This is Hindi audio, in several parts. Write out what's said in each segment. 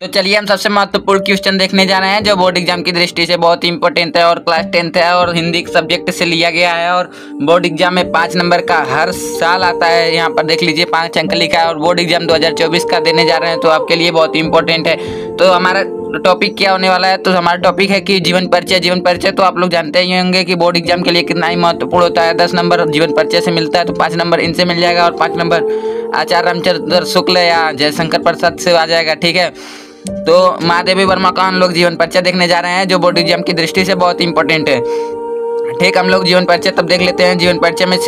तो चलिए हम सबसे महत्वपूर्ण क्वेश्चन देखने जा रहे हैं जो बोर्ड एग्जाम की दृष्टि से बहुत ही इंपॉर्टेंट है और क्लास 10th है और हिंदी सब्जेक्ट से लिया गया है और बोर्ड एग्जाम में 5 नंबर का हर साल आता है। यहाँ पर देख लीजिए 5 अंक लिखा है और बोर्ड एग्जाम 2024 का देने जा रहे हैं, तो आपके लिए बहुत ही इंपॉर्टेंट है। तो हमारा टॉपिक क्या होने वाला है, तो हमारा टॉपिक है कि जीवन परिचय। जीवन परिचय तो आप लोग जानते ही होंगे कि बोर्ड एग्जाम के लिए कितना ही महत्वपूर्ण होता है। 10 नंबर जीवन परिचय से मिलता है, तो 5 नंबर इनसे मिल जाएगा और 5 नंबर आचार्य रामचंद्र शुक्ल या जयशंकर प्रसाद से आ जाएगा। ठीक है, तो महादेवी वर्मा का हम लोग जीवन परिचय देखने जा रहे हैं जो बोर्ड एग्जाम की दृष्टि से बहुत इंपॉर्टेंट है। ठीक, हम लोग जीवन परिचय तब देख लेते हैं। जीवन परिचय में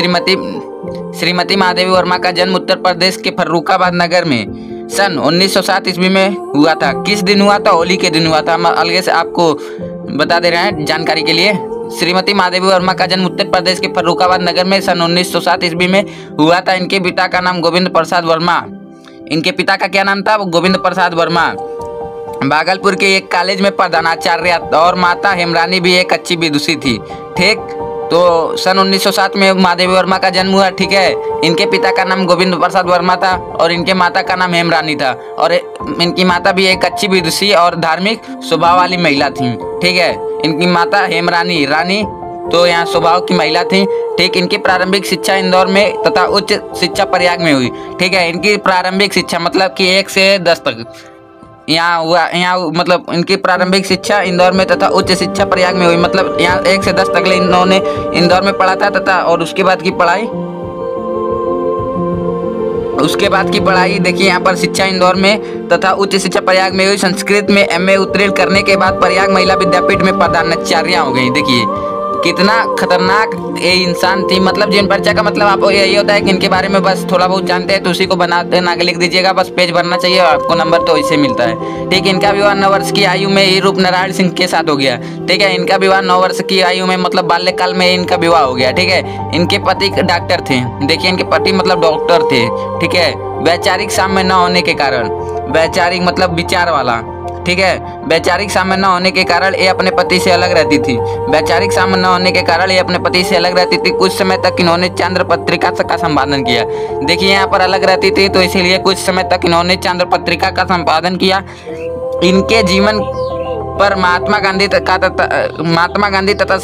श्रीमती महादेवी वर्मा का जन्म उत्तर प्रदेश के फर्रुखाबाद नगर में सन 1907 ईस्वी में हुआ था। किस दिन हुआ था? होली के दिन हुआ था। हम अलग से आपको बता दे रहे हैं जानकारी के लिए। श्रीमती महादेवी वर्मा का जन्म उत्तर प्रदेश के फर्रुखाबाद नगर में सन 1907 ईस्वी में हुआ था। इनके पिता का नाम गोविंद प्रसाद वर्मा। इनके पिता का क्या नाम था? गोविंद प्रसाद वर्मा भागलपुर के एक कॉलेज में प्रधानाचार्य और माता हेमरानी भी एक अच्छी विदुषी थी। ठीक, तो सन 1907 में महादेवी वर्मा का जन्म हुआ। ठीक है, इनके पिता का नाम गोविंद प्रसाद वर्मा था और इनके माता का नाम हेमरानी था और इनकी माता भी एक अच्छी विदुषी और धार्मिक स्वभाव वाली महिला थी। ठीक है, इनकी माता हेमरानी रानी तो यहाँ स्वभाव की महिला थी। ठीक, इनकी प्रारंभिक शिक्षा इंदौर में तथा उच्च शिक्षा प्रयाग में हुई। ठीक है, इनकी प्रारंभिक शिक्षा मतलब कि 1 से 10 तक यहाँ हुआ। यहाँ मतलब इनकी प्रारंभिक शिक्षा इंदौर में तथा उच्च शिक्षा प्रयाग में हुई। मतलब यहाँ 1 से 10 तक इन्होंने इंदौर में पढ़ा था तथा और उसके बाद की पढ़ाई देखिए यहाँ पर शिक्षा इंदौर में तथा उच्च शिक्षा प्रयाग में हुई। संस्कृत में MA उत्तीर्ण करने के बाद प्रयाग महिला विद्यापीठ में प्रधानाचार्य हो गई। देखिए कितना खतरनाक ये इंसान थी। मतलब जीवन परिचय का मतलब आपको यही होता है कि इनके बारे में बस थोड़ा बहुत जानते हैं तो उसी को बना के लिख दीजिएगा। बस पेज भरना चाहिए और आपको नंबर तो इससे मिलता है। ठीक, इनका विवाह 9 वर्ष की आयु में ही रूप नारायण सिंह के साथ हो गया। ठीक है, इनका विवाह 9 वर्ष की आयु में मतलब बाल्यकाल में इनका विवाह हो गया। ठीक है, इनके पति डॉक्टर थे। देखिए इनके पति मतलब डॉक्टर थे। ठीक है, वैचारिक साम्य न होने के कारण, वैचारिक मतलब विचार वाला। ठीक है, वैचारिक साम्य न होने के कारण ये अपने पति से अलग रहती थी। वैचारिक साम्य न होने के कारण ये अपने पति से अलग रहती थी। कुछ समय तक इन्होंने चांद्र पत्रिका का संपादन किया। देखिए यहाँ पर अलग रहती थी तो इसीलिए कुछ समय तक इन्होंने चांद्र पत्रिका का संपादन किया। इनके जीवन पर महात्मा गांधी तथा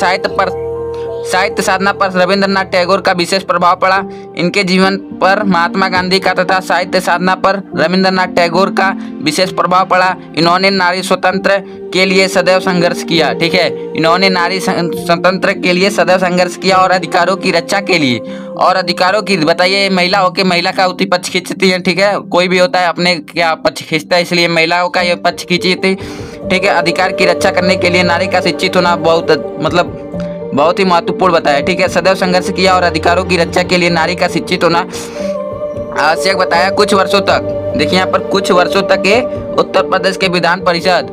साहित्य साधना पर रविंद्रनाथ टैगोर का विशेष प्रभाव पड़ा। इनके जीवन पर महात्मा गांधी का तथा साहित्य साधना पर रविंद्रनाथ टैगोर का विशेष प्रभाव पड़ा। इन्होंने नारी स्वतंत्र के लिए सदैव संघर्ष किया। ठीक है, इन्होंने नारी स्वतंत्र के लिए सदैव संघर्ष किया और अधिकारों की रक्षा के लिए। और अधिकारों की बताइए, महिला होकर महिला का उसी पक्ष खींचती है। ठीक है, कोई भी होता है अपने क्या पक्ष खींचता है, इसलिए महिलाओं का ये पक्ष खींची थी। ठीक है, अधिकार की रक्षा करने के लिए नारी का शिक्षित होना बहुत ही महत्वपूर्ण बताया। ठीक है, सदैव संघर्ष किया और अधिकारों की रक्षा के लिए नारी का शिक्षित होना आवश्यक बताया। कुछ वर्षों तक देखिए यहाँ पर कुछ वर्षों तक ये उत्तर प्रदेश के विधान परिषद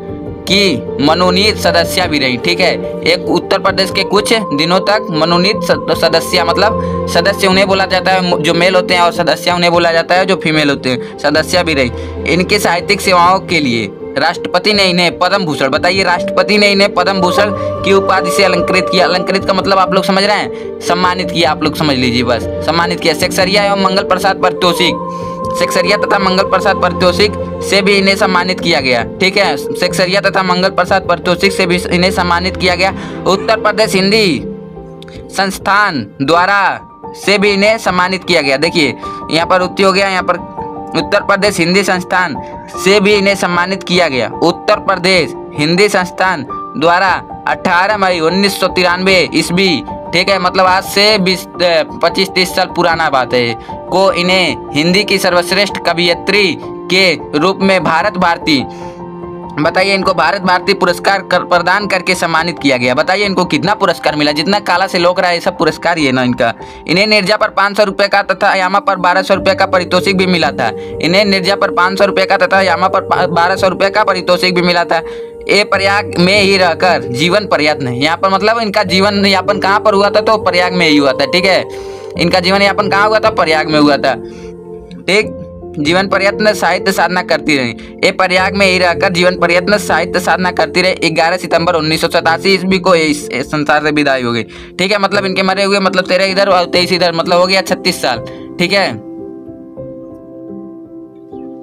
की मनोनीत सदस्य भी रही। ठीक है, एक उत्तर प्रदेश के कुछ दिनों तक मनोनीत सदस्य मतलब सदस्य उन्हें बोला जाता है जो मेल होते हैं और सदस्य उन्हें बोला जाता है जो फीमेल होते हैं। सदस्य भी रही। इनके साहित्यिक सेवाओं के लिए राष्ट्रपति ने इन्हें पद्म भूषण, बताइए राष्ट्रपति ने इन्हें पद्म भूषण की उपाधि से अलंकृत किया। अलंकृत का मतलब आप लोग समझ रहे हैं, सम्मानित किया। आप लोग समझ लीजिए, बस सम्मानित किया। सेक्सरिया एवं मंगल प्रसाद पारितोषिक, सेक्सरिया तथा मंगल प्रसाद पारितोषिक से भी इन्हें सम्मानित किया गया। ठीक है, सेक्सरिया तथा मंगल प्रसाद पारितोषिक से भी इन्हें सम्मानित किया गया। उत्तर प्रदेश हिंदी संस्थान द्वारा से भी इन्हें सम्मानित किया गया। देखिए यहाँ पर उत्ती हो गया, यहाँ पर उत्तर प्रदेश हिंदी संस्थान से भी इन्हें सम्मानित किया गया। उत्तर प्रदेश हिंदी संस्थान द्वारा 18 मई 1993 ईस्वी, ठीक है, मतलब आज से 25-30 साल पुराना बात है, को इन्हें हिंदी की सर्वश्रेष्ठ कवयित्री के रूप में भारत भारती, बताइए इनको भारत भारती पुरस्कार प्रदान करके सम्मानित किया गया। बताइए इनको कितना पुरस्कार मिला, जितना काला से लोक रहा है सब पुरस्कार ही है ना इनका। इन्हें निर्जा पर 500 रुपये का तथा यामा पर 1200 रुपये का पारितोषिक भी मिला था। इन्हें निर्जा पर 500 रुपये का तथा यामा पर 1200 रुपये का पारितोषिक भी मिला था। ये प्रयाग में ही रहकर जीवन प्रयत्न, यहाँ पर मतलब इनका जीवन यापन कहाँ पर हुआ था, तो प्रयाग में ही हुआ था। ठीक है, इनका जीवन यापन कहाँ हुआ था, प्रयाग में हुआ था। ठीक, जीवन प्रयत्न साहित्य साधना करती रही। ये प्रयाग में ही रहकर जीवन प्रयत्न साहित्य साधना करती रही। 11 सितंबर 1987 ईस्वी को इस संसार से विदाई हो गई। ठीक है, मतलब इनके मरे हुए मतलब 13 इधर और 23 इधर, मतलब हो गया 36 साल। ठीक है,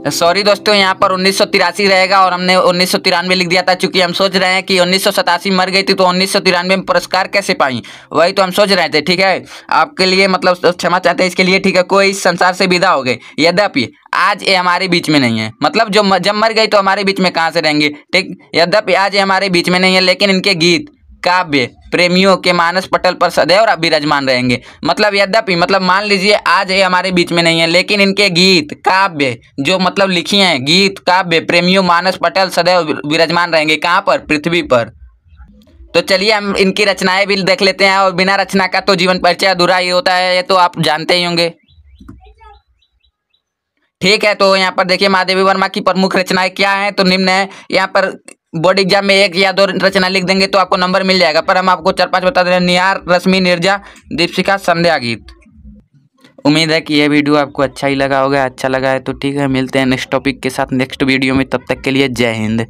सॉरी दोस्तों, यहाँ पर 1983 रहेगा और हमने 1993 लिख दिया था, क्योंकि हम सोच रहे हैं कि 1987 मर गई थी तो 1993 में पुरस्कार कैसे पाई, वही तो हम सोच रहे थे। ठीक है, आपके लिए मतलब क्षमा चाहते हैं इसके लिए। ठीक है, कोई इस संसार से विदा हो गए, यद्यपि आज ये हमारे बीच में नहीं है। मतलब जो जब मर गई तो हमारे बीच में कहाँ से रहेंगे। ठीक, यद्यपि आज ये हमारे बीच में नहीं है, लेकिन इनके गीत काव्य प्रेमियों के मानस पटल पर सदैव विराजमान रहेंगे। मतलब यद्यपि मतलब मान लीजिए आज ये हमारे बीच में नहीं है, लेकिन इनके गीत काव्य जो मतलब लिखी हैं, गीत काव्य प्रेमियों मानस पटल सदैव विराजमान रहेंगे। कहाँ पर? पृथ्वी पर। तो चलिए हम इनकी रचनाएं भी देख लेते हैं, और बिना रचना का तो जीवन परिचय अधूरा ही होता है, ये तो आप जानते ही होंगे। ठीक है, तो यहाँ पर देखिए महादेवी वर्मा की प्रमुख रचनाएं क्या हैं, तो निम्न है। यहाँ पर बोर्ड एग्जाम में 1 या 2 रचना लिख देंगे तो आपको नंबर मिल जाएगा, पर हम आपको 4-5 बता दे रहे हैं। निहार, रश्मि, नीरजा, दीपशिखा, संध्या गीत। उम्मीद है कि यह वीडियो आपको अच्छा ही लगा होगा। अच्छा लगा है तो ठीक है, मिलते हैं नेक्स्ट टॉपिक के साथ नेक्स्ट वीडियो में। तब तक के लिए जय हिंद।